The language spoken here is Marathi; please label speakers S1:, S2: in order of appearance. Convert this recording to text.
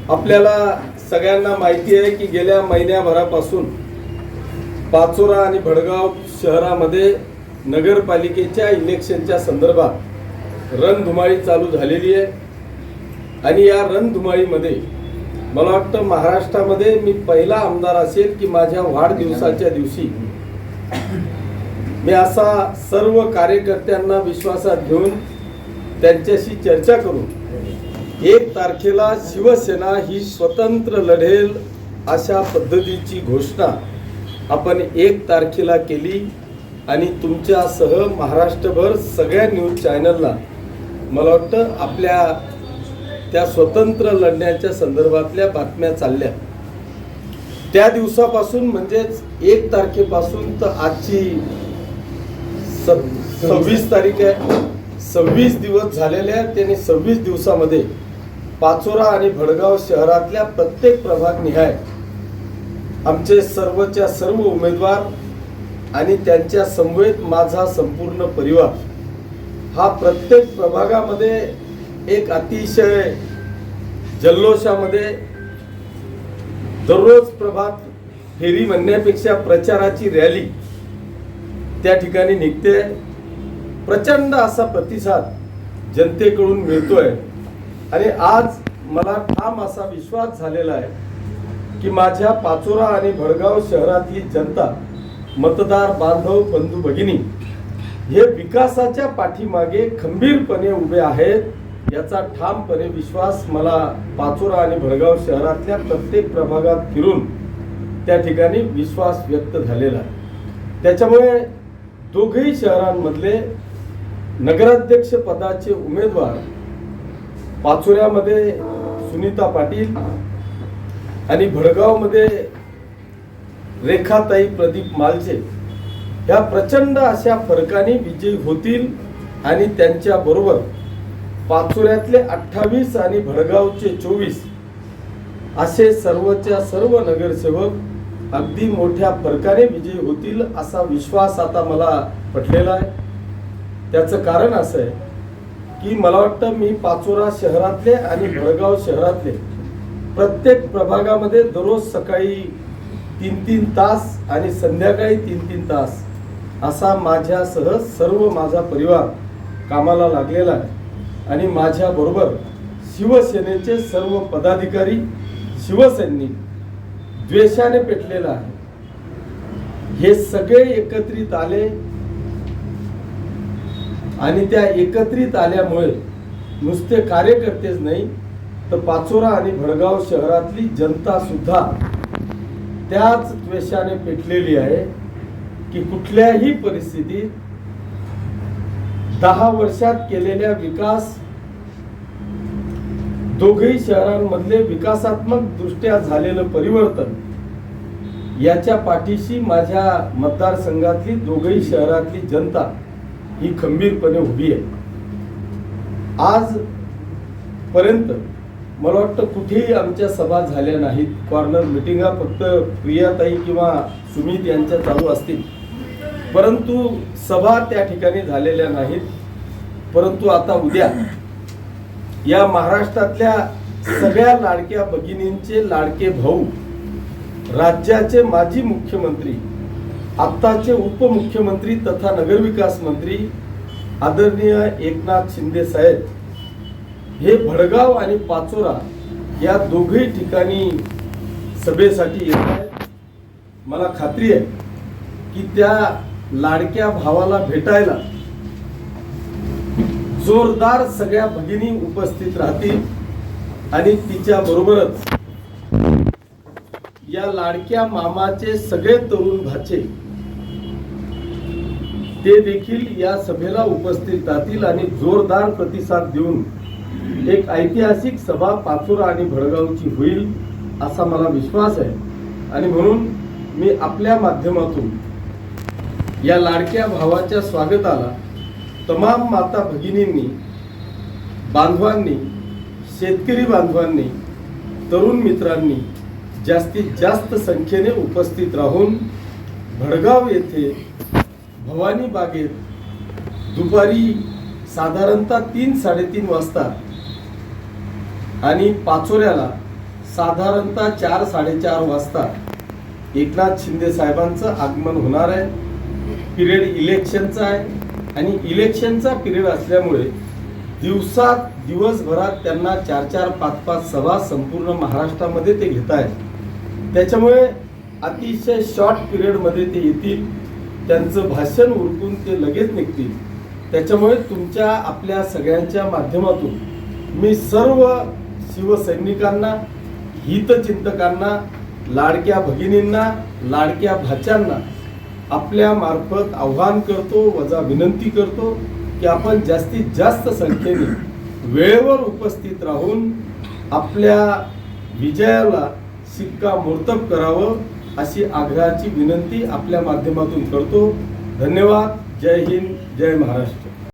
S1: आपल्याला सगळ्यांना माहिती आहे की गेल्या महिन्याभरापासून पाचोरा आणि भडगाव शहरामध्ये नगरपालिकेच्या इलेक्शनच्या संदर्भात रणधुमाळी चालू झालेली आहे। आणि या रणधुमाळीमध्ये मला वाटतं महाराष्ट्रामध्ये मी पहिला आमदार असेल की माझ्या वाढदिवसाच्या दिवशी मी असा सर्व कार्यकर्त्यांना विश्वासात घेऊन त्यांच्याशी चर्चा करून 1 तारखेला शिवसेना ही स्वतंत्र लढेल अशा पद्धतीची घोषणा आपण 1 तारखेला केली। आणि तुमच्यासह महाराष्ट्रभर सगळ्या न्यूज चॅनलला मला वाटतं आपल्या त्या स्वतंत्र लढण्याच्या संदर्भातल्या बातम्या चालल्या। त्या दिवसापासून म्हणजेच 1 तारखेपासून तर आजची 26 तारीख आहे, 26 दिवस झालेले आहेत। त्यांनी 26 दिवसामध्ये पाचोरा आणि भडगाव शहरातल्या प्रत्येक प्रभाग निहाय आमचे सर्वच्या सर्व उमेदवार आणि त्यांच्या समवेत माझा संपूर्ण परिवार हा प्रत्येक प्रभागामध्ये एक अतिशय जल्लोषामध्ये दररोज प्रभात फेरी म्हणण्यापेक्षा प्रचाराची रॅली त्या ठिकाणी निघते। प्रचंड असा प्रतिसाद जनतेकडून मिळतोय आणि आज मला ठाम असा विश्वास झालेला आहे की माझ्या पाचोरा आणि भडगाव शहरातली जनता, मतदार बांधव, बंधू भगिनी हे विकासाच्या पाठीमागे खंबीरपणे उभे आहेत याचा ठामपणे विश्वास मला पाचोरा आणि भडगाव शहरातल्या प्रत्येक प्रभागात फिरून त्या ठिकाणी विश्वास व्यक्त झालेला आहे। त्याच्यामुळे दोघेही शहरांमधले नगराध्यक्ष पदाचे उमेदवार पाचोऱ्यामध्ये सुनीता पाटील आणि भडगावमध्ये रेखाताई प्रदीप मालचे ह्या प्रचंड अशा फरकाने विजयी होतील। आणि त्यांच्या बरोबर पाचोऱ्यातले 28 आणि भडगावचे 24 असे सर्वच्या सर्व नगरसेवक अगदी मोठ्या फरकाने विजयी होतील असा विश्वास आता मला पटलेला आहे। त्याचं कारण असं आहे की मला वाटतं मी पाचोरा शहरातले आणि भडगाव शहरातले प्रत्येक प्रभागामध्ये दररोज सकाळी 3-3 तास आणि संध्याकाळी 3-3 तास असा माझ्यासह सर्व माझा परिवार कामाला लागलेला आहे। आणि माझ्या बरोबर शिवसेनेचे सर्व पदाधिकारी, शिवसैनिक द्वेषाने पेटलेला आहे। हे सगळे एकत्रित आले आणि त्या एकत्रित आल्यामुळे नुसते कार्यकर्तेच नाही तर पाचोरा आणि भडगाव शहरातली जनता सुद्धा त्याच द्वेषाने पेटलेली आहे की कुठल्याही परिस्थितीत 10 वर्षात केलेल्या विकास, दोघेही शहरांमधले विकासात्मक दृष्ट्या झालेलं परिवर्तन याच्या पाठीशी माझ्या मतदारसंघातली दोघेही शहरातली जनता ही खंबीरपणे उभी आहे। आज पर्यंत मला वाटतं कुठेही आमच्या सभा झाल्या नाहीत, कॉर्नर मिटिंगा फक्त प्रियाताई किंवा सुमित यांच्या चालू असतील, परंतु सभा त्या ठिकाणी झालेल्या नाहीत। परंतु आता उद्या या महाराष्ट्रातल्या सगळ्या लाडक्या भगिनींचे लाडके भाऊ, राज्याचे माजी मुख्यमंत्री, आत्ताचे उपमुख्यमंत्री तथा नगरविकास मंत्री आदरणीय एकनाथ शिंदे साहेब हे भडगाव आणि पाचोरा या दोघेही ठिकाणी सभेसाठी येत आहेत। मला खात्री आहे की त्या लाडक्या भावाला भेटायला जोरदार सगळ्या भगिनी उपस्थित राहतील आणि तिच्या बरोबरच या लाडक्या मामाचे सगळे तरुण भाचे ते देखील या सभेला उपस्थित राहतील आणि जोरदार प्रतिसाद देऊन एक ऐतिहासिक सभा पाचोरा आणि भडगावची होईल असा मला विश्वास आहे। आणि म्हणून मी आपल्या माध्यमातून या लाडक्या भावाच्या स्वागताला तमाम माता भगिनींनी, बांधवांनी, शेतकरी बांधवांनी, तरुण मित्रांनी जास्तीत जास्त संख्येने उपस्थित राहून भडगाव येथे भवानी बागेत दुपारी साधारणतः 3-3:30 वाजता आणि पाचोऱ्याला साधारणतः 4-4:30 वाजता एकनाथ शिंदे साहेबांचं आगमन होणार आहे. पिरियड इलेक्शनचा आहे आणि इलेक्शनचा पिरियड असल्यामुळे दिवसभरात त्यांना 4-4, 5-5 सभा संपूर्ण महाराष्ट्रामध्ये ते घेत आहेत. त्याच्यामुळे अतिशय शॉर्ट पिरियडमध्ये ते येतील. त्यांचं भाषण उरकून ते लगेच निघतील. त्याच्यामुळे तुमच्या आपल्या सगळ्यांच्या माध्यमातून मी सर्व शिवसैनिकांना, हितचिंतकांना, लाडक्या भगिनींना, लाडक्या भाच्यांना आपल्या मार्फत आव्हान करतो, वजा विनंती करतो की आपण जास्तीत जास्त संख्येने वेळेवर उपस्थित राहून आपल्या विजयाला शिक्कामोर्तब करावं अशी आग्रहाची विनंती आपल्या माध्यमातून करतो. धन्यवाद. जय हिंद, जय महाराष्ट्र.